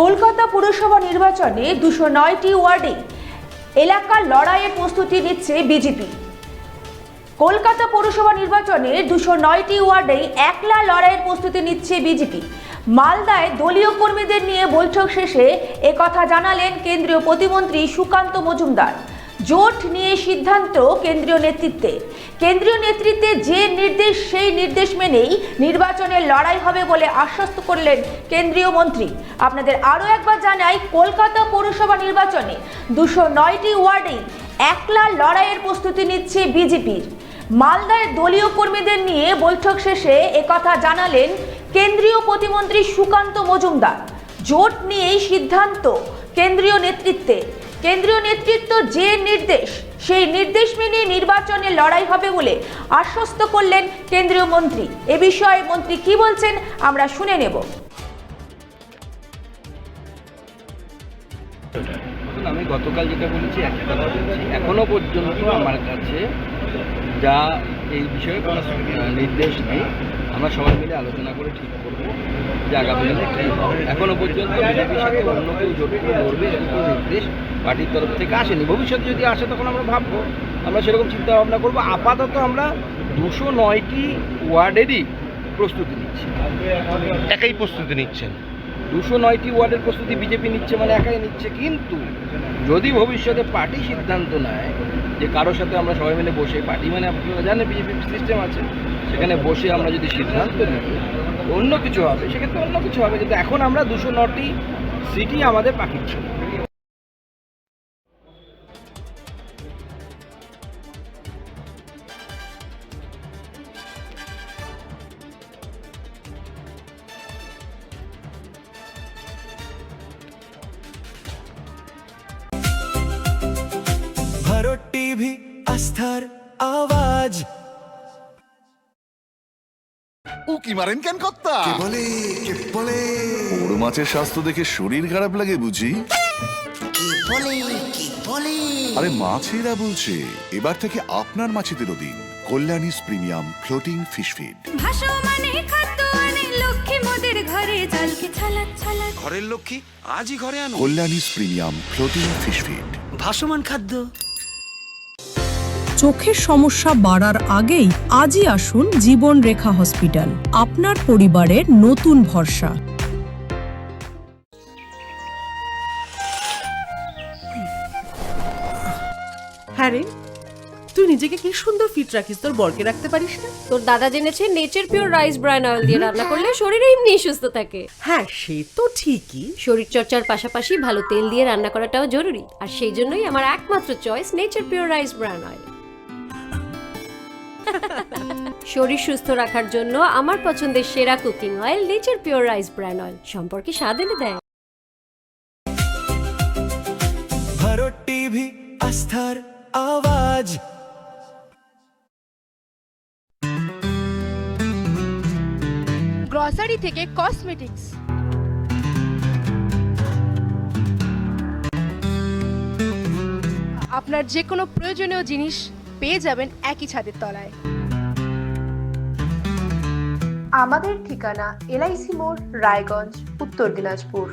কলকাতা পুরসভা নির্বাচনে 209টি ওয়ার্ডে এলাকার লড়াইয়ের প্রস্তুতি নিচ্ছে বিজেপি। কলকাতা পৌরসভা নির্বাচনে 209টি ওয়ার্ডে একলা লড়াইয়ের প্রস্তুতি নিচ্ছে বিজেপি। মালদায় দলীয় কর্মীদের নিয়ে বৈঠক শেষে একথা জানালেন কেন্দ্রীয় প্রতিমন্ত্রী সুকান্ত মজুমদার। জোট নিয়ে সিদ্ধান্ত কেন্দ্রীয় নেতৃত্বে যে নির্দেশ সেই নির্দেশ মেনেই নির্বাচনের লড়াই হবে বলে আশ্বস্ত করলেন কেন্দ্রীয় মন্ত্রী। আপনাদের আরও একবার জানাই, কলকাতা পৌরসভা নির্বাচনে 209টি ওয়ার্ডে একলা লড়াইয়ের প্রস্তুতি নিচ্ছে বিজেপির। মালদায় দলীয় কর্মীদের নিয়ে বৈঠক শেষে একথা জানালেন কেন্দ্রীয় প্রতিমন্ত্রী সুকান্ত মজুমদার। জোট নিয়েই সিদ্ধান্ত কেন্দ্রীয় নেতৃত্ব যে নির্দেশ সেই নির্দেশ মেনে নির্বাচনে লড়াই হবে বলে আশ্বস্ত করলেন কেন্দ্রীয় মন্ত্রী। এ বিষয়ে মন্ত্রী কি বলছেন আমরা শুনে নেব। আমি গতকাল যেটা বলেছি একটা কথা বলছি, এখনো পর্যন্ত আমার কাছে যা এই বিষয়ে কোনো নির্দেশ নেই। আমরা সবাই মিলে আলোচনা করে ঠিক করবো যে আগামী দিনে কী হবে। এখনো পর্যন্ত বিজেপির সাথে অন্য কেউ জোট করে লড়বে এরকম কোনো নির্দেশ পার্টির তরফ থেকে আসেনি। ভবিষ্যতে যদি আসে তখন আমরা ভাববো, আমরা সেরকম চিন্তা ভাবনা করবো। আপাতত আমরা 209টি ওয়ার্ডেরই প্রস্তুতি নিচ্ছি। একাই প্রস্তুতি নিচ্ছেন? 209টি ওয়ার্ডের প্রস্তুতি বিজেপি নিচ্ছে, মানে একাই নিচ্ছে। কিন্তু যদি ভবিষ্যতে পার্টি সিদ্ধান্ত নেয় যে কারোর সাথে আমরা সবাই মিলে বসে, পার্টি মানে আপনারা জানেন বিজেপি সিস্টেম আছে, সেখানে বসে আমরা যদি সিদ্ধান্ত নিই অন্য কিছু হবে, সেক্ষেত্রে অন্য কিছু হবে। কিন্তু এখন আমরা 209টি সিটই আমাদের পাখির ছিল। ভারত টিভি, আস্থার আওয়াজ। উকি মারেন কেন কর্তা? কে বলে বড় মাছের স্বাস্থ্য দেখে শরীর খারাপ লাগে বুঝি? কে বলে আরে মাছেরা বলছে, এবার থেকে আপনার মাছেদেরও দিন কল্যাণীস প্রিমিয়াম ফ্লোটিং ফিশ ফিড। ভাসমানে খাদ্য আনে লক্ষ্মী মোদের ঘরে, জলকে ছালাক ছালাক। ঘরের লক্ষ্মী আজই ঘরে আনো কল্যাণীস প্রিমিয়াম ফ্লোটিং ফিশ ফিড। ভাসমান খাদ্য। চোখের সমস্যা বাড়ার আগেই আজই আসুন জীবন রেখা হসপিটাল, আপনার পরিবারের নতুন ভরসা। হ্যাঁ রে, তুই নিজেকে কি সুন্দর ফিট রাখিস, তোর বরকে রাখতে পারিস না? তোর দাদা জেনেছে nature pure rice bran oil দিয়ে রান্না করলে শরীর এমনি সুস্থ থাকে। হ্যাঁ সে তো ঠিকই, শরীর চর্চার পাশাপাশি ভালো তেল দিয়ে রান্না করাটাও জরুরি। আর সেই জন্যই আমার একমাত্র choice nature pure rice bran oil. শরীর সুস্থ রাখার জন্য আমার পছন্দের সেরা cooking oil nature pure rice bran oil, সম্পর্কে স্বাদ এনে দেয়। ভারত টিভি, আস্থার আওয়াজ। গ্রসারি থেকে কসমেটিক্স, আপনার যে কোনো প্রয়োজনীয় জিনিস পেয়ে যাবেন একই ছাদের তলায়। আমাদের ঠিকানা LIC মোড়, রায়গঞ্জ, উত্তর দিনাজপুর।